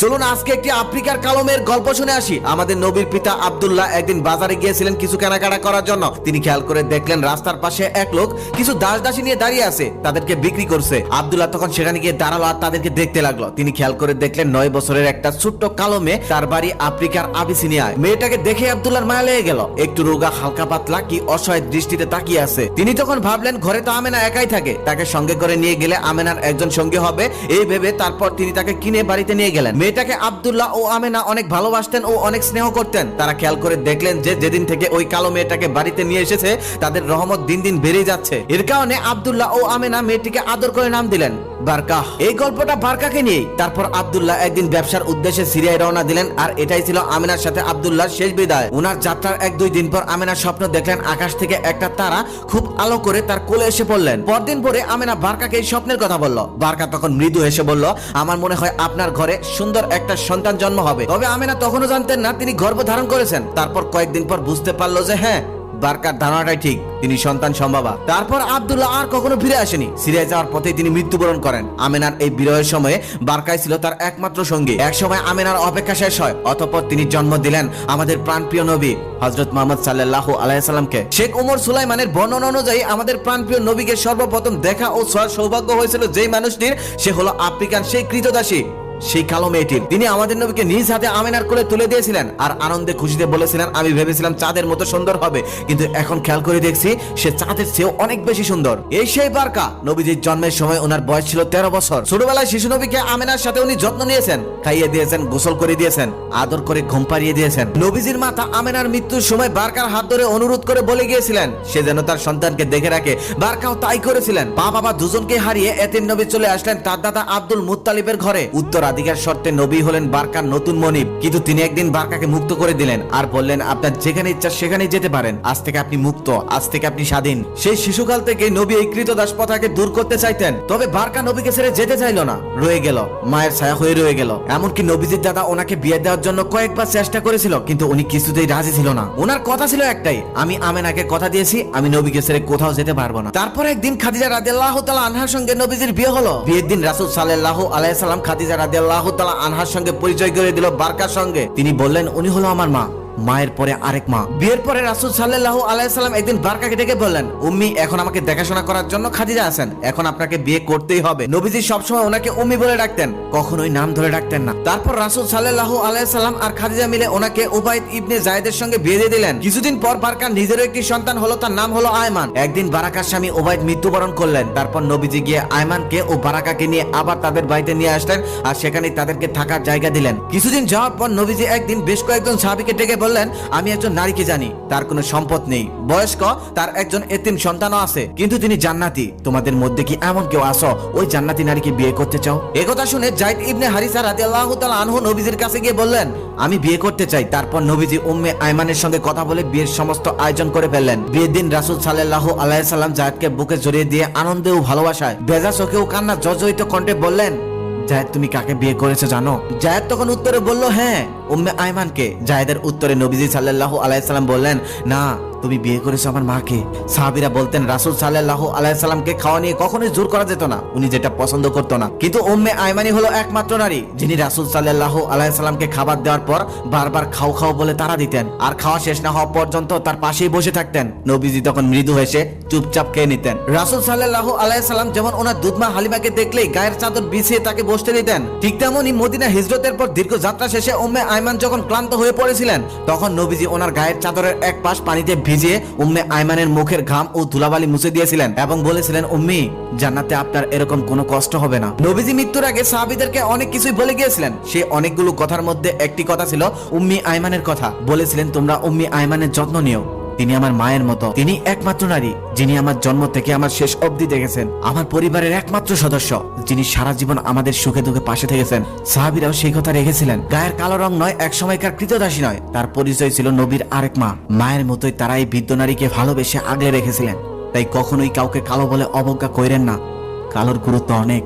চলুন আজকে একটি আফ্রিকার কালো মেয়ের গল্প শুনে আসি। আমাদের নবীর পিতা আব্দুল্লাহ একদিন বাজারে গিয়েছিলেন কিছু কেনাকাটা করার জন্য। তিনি খেয়াল করে দেখলেন রাস্তার পাশে এক লোক কিছু দাস দাসী নিয়ে দাঁড়িয়ে আছে, তাদেরকে বিক্রি করছে। আব্দুল্লাহ তখন সেখানে গিয়ে দাঁড়ালো আর তাদেরকে দেখতে লাগলো। তিনি খেয়াল করে দেখলেন 9 বছরের একটা ছোট্ট কালো মেয়ে, তার বাড়ি আফ্রিকার আবিসিনিয়ায়। মেয়েটাকে দেখে আব্দুল্লাহর মায়া লেগে গেল। একটু রোগা, হালকা পাতলা, কি অসহায় দৃষ্টিতে তাকিয়ে আছে। তিনি তখন ভাবলেন ঘরে তো আমেনা একাই থাকে, তাকে সঙ্গে করে নিয়ে গেলে আমেনার একজন সঙ্গী হবে, এই ভেবে তারপর তিনি তাকে কিনে বাড়িতে নিয়ে গেলেন। মেয়েটাকে আব্দুল্লাহ ও আমেনা অনেক ভালোবাসতেন ও অনেক স্নেহ করতেন। তারা খেয়াল করে দেখলেন যে যেদিন থেকে ওই কালো মেয়েটাকে বাড়িতে নিয়ে এসেছে তাদের রহমত দিন দিন বেড়ে যাচ্ছে। এর কারণে আব্দুল্লাহ ও আমেনা মেয়েটিকে আদর করে নাম দিলেন বারকা। এই গল্পটা বারকাকে নিয়ে। তারপর আব্দুল্লাহ একদিন ব্যবসার উদ্দেশ্যে সিরিয়ায় রওনা দিলেন আর এটাই ছিল আমেনার সাথে আব্দুল্লাহর শেষ বিদায়। ওনার যাত্রার 1-2 দিন পর আমেনা স্বপ্ন দেখলেন আকাশ থেকে একটা তারা খুব আলো করে তার কোলে এসে পড়লেন। পরদিন পরে আমেনা বারকাকে এই স্বপ্নের কথা বলল। বারকা তখন মৃদু হেসে বলল, আমার মনে হয় আপনার ঘরে সুন্দর একটা সন্তান জন্ম হবে। তবে আমেনা তখনও জানতেন না তিনি গর্ভ ধারণ করেছেন। তারপর কয়েকদিন পর বুঝতে পারলো যে হ্যাঁ, বারকার ধারণাটাই ঠিক, তিনি সন্তান সম্ভাবা। তারপর আব্দুল্লাহ আর কখনো ফিরে আসেনি। সিরিয়ায় যাওয়ার পথে তিনি মৃত্যুবরণ করেন। আমেনার এই বিরহের সময়ে বারকাই ছিল তার একমাত্র সঙ্গী। এক সময় আমেনার অপেক্ষা শেষ হয়, অতঃপর তিনি জন্ম দিলেন আমাদের প্রাণপ্রিয় নবী হযরত মুহাম্মদ সাল্লাল্লাহু আলাইহি সাল্লামকে। শেখ উমর সুলাইমানের বর্ণনা অনুযায়ী আমাদের প্রাণপ্রিয় নবীকে সর্বপ্রথম দেখা ও সৌভাগ্য হয়েছিল যেই মানুষটির, সে হলো আফ্রিকান সেই কৃতদাসী, সেই কালো মেয়েটির। তিনি আমাদের নবীকে নিজ হাতে আমেনার কোলে তুলে দিয়েছিলেন আর আনন্দে খুশিতে বলেছিলেন, আমি ভেবেছিলাম চাঁদের মতো সুন্দর হবে, কিন্তু এখন খেয়াল করে দেখছি সে চাঁদের চেয়েও অনেক বেশি সুন্দর। এই সেই বারকা। নবীজির জন্মের সময় ওনার বয়স ছিল 13 বছর। ছোটবেলায় শিশু নবীকে আমেনার সাথে উনি যত্ন নিয়েছেন, খাইয়ে দিয়েছেন, গোসল করে দিয়েছেন, আদর করে ঘুম পাড়িয়ে দিয়েছেন। নবীজির মাতা আমেনার মৃত্যুর সময় বারকার হাত ধরে অনুরোধ করে বলে গিয়েছিলেন সে যেন তার সন্তানকে দেখে রাখে। বারকাও তাই করেছিলেন। বাবা দুজনকে হারিয়ে এতিম নবী চলে আসলেন তার দাদা আব্দুল মুত্তালিবের ঘরে। উত্তরাধিকার শর্তে নবী হলেন বারকার নতুন মনিব। কিন্তু তিনি একদিন বারকাকে মুক্ত করে দিলেন আর বললেন, আপনার যেখানে ইচ্ছা সেখানেই যেতে পারেন, আজ থেকে আপনি মুক্ত, আজ থেকে আপনি স্বাধীন। সেই শিশুকাল থেকে নবী এই কৃতদাস প্রথাকে দূর করতে চাইতেন। তবে বারকা নবীকে ছেড়ে যেতে চাইল না, রয়ে গেল, মায়ের ছায়া হয়ে রয়ে গেল। এমনকি নবীজির দাদা ওনাকে বিয়ে দেওয়ার জন্য কয়েকবার চেষ্টা করেছিল, কিন্তু উনি কিছুতেই রাজি ছিল না। ওনার কথা ছিল একটাই, আমি আমেনাকে কথা দিয়েছি আমি নবীকে ছেড়ে কোথাও যেতে পারবো না। তারপর একদিন খাদিজা রাদিয়াল্লাহু তাআলা আনহার সঙ্গে নবীজির বিয়ে হলো। বিয়ের দিন রাসূল সাল্লাল্লাহু আলাইহি সাল্লাম খাদিজা রাদিয়াল্লাহু তাআলা আনহার সঙ্গে পরিচয় করে দিল বারকার সঙ্গে। তিনি বললেন, উনি হলো আমার মা, মায়ের পরে আরেক মা। বিয়ের পরে রাসূল সাল্লাল্লাহু আলাইহি সাল্লাম একদিন বারকাকে ডেকে বললেন, উম্মি এখন আমাকে দেখাশোনা করার জন্য খাদিজা আছেন, এখন আপনাকে বিয়ে করতেই হবে। নবীজি সবসময় ওনাকে উম্মি বলে ডাকতেন, কখনোই নাম ধরে ডাকতেন না। তারপর রাসূল সাল্লাল্লাহু আলাইহি সাল্লাম আর খাদিজা মিলে ওনাকে উবাইদ ইবনে যায়েদের সঙ্গে বিয়ে দিয়ে দিলেন। কিছুদিন পর বারকার নিজেরও একটি সন্তান হলো, তার নাম হলো আয়মান। একদিন বারাকার স্বামী উবাইদ মৃত্যুবরণ করলেন। তারপর নবীজি গিয়ে আয়মানকে ও বারাকাকে নিয়ে আবার তাদের বাড়িতে নিয়ে আসলেন আর সেখানে তাদেরকে থাকার জায়গা দিলেন। কিছুদিন যাওয়ার পর নবীজি একদিন বেশ কয়েকজন সাহাবীকে ডেকে বললেন, আমি একজন নারীকে জানি, তার কোনো সম্পদ নেই, বয়স্ক, তার একজন এতিম সন্তানও আছে, কিন্তু তিনি জান্নাতি। তোমাদের মধ্যে কি এমন কেউ আসো ওই জান্নাতি নারীকে বিয়ে করতে চাও? একথা শুনে যায়েদ ইবনে হারিসা রাদিয়াল্লাহু তাআলা আনহু নবীজির কাছে গিয়ে বললেন, আমি বিয়ে করতে চাই। তারপর নবীজি উম্মে আয়মানের সঙ্গে কথা বলে বিয়ের সমস্ত আয়োজন করে ফেললেন। বিয়ের দিন রাসূল সাল্লাল্লাহু আলাইহি সাল্লাম যায়েদকে বুকে জড়িয়ে দিয়ে আনন্দে ও ভালোবাসায় ভেজা চোখে ও কান্না জর্জরিত কণ্ঠে বললেন, জায়েদ তুমি কাকে বিয়ে করেছো জানো? জায়েদ তখন উত্তরে বলল, হ্যাঁ, উম্মে আয়মানকে। জায়েদের উত্তরে নবীজি সাল্লাল্লাহু আলাইহি সাল্লাম বললেন, না, তুমি বিয়ে করেছো আমার মাকে। সাহাবীরা বলতেন রাসূল সাল্লাল্লাহু আলাইহি সাল্লামকে খাওয়া নিয়ে কখনোই জোর করা যেত না, উনি যেটা পছন্দ করতো না। কিন্তু উম্মে আয়মানি হলো একমাত্র নারী যিনি রাসূল সাল্লাল্লাহু আলাইহি সাল্লামকে খাবার দেওয়ার পর বারবার খাও খাও বলে তাড়া দিতেন আর খাওয়া শেষ না হওয়া পর্যন্ত তার পাশেই বসে থাকতেন। নবীজি তখন মৃদু হেসে চুপচাপ খেয়ে নিতেন। রাসূল সাল্লাল্লাহু আলাইহি সাল্লাম যেমন ওনার দুধমা হালিমাকে দেখলেই গায়ের চাদর বিছিয়ে তাকে বসতে দিতেন, ঠিক তেমনই মদিনা হিজরতের পর দীর্ঘ যাত্রা শেষে উম্মে আয়মান যখন ক্লান্ত হয়ে পড়েছিলেন তখন নবীজি ওনার গায়ের চাদরের এক পাশ পানিতে ভিজিয়ে উম্মে আয়মানের মুখের ঘাম ও ধুলাবালি মুছে দিয়েছিলেন এবং বলেছিলেন, উম্মি, জান্নাতে আপনার এরকম কোনো কষ্ট হবে না। নবীজি মৃত্যুর আগে সাহাবীদেরকে অনেক কিছুই বলে গিয়েছিলেন। সেই অনেকগুলো কথার মধ্যে একটি কথা ছিল উম্মি আয়মানের কথা। বলেছিলেন, তোমরা উম্মি আয়মানের যত্ন নিও, তিনি আমার মায়ের মতো, তিনি একমাত্র নারী যিনি আমার জন্ম থেকে আমার শেষ অবধি দেখেছেন, আমার পরিবারের একমাত্র সদস্য যিনি সারা জীবন আমাদের সুখে দুঃখে পাশে থেকেছেন। সাহাবীরাও সেই কথা রেখেছিলেন। গায়ের কালো রং নয়, এক সময়কার কৃতদাসী নয়, তার পরিচয় ছিল নবীর আরেক মা। মায়ের মতোই তারা এই বৃদ্ধ নারীকে ভালোবেসে আগলে রেখেছিলেন। তাই কখনোই কাউকে কালো বলে অবজ্ঞা করেন না, কালোর গুরুত্ব অনেক।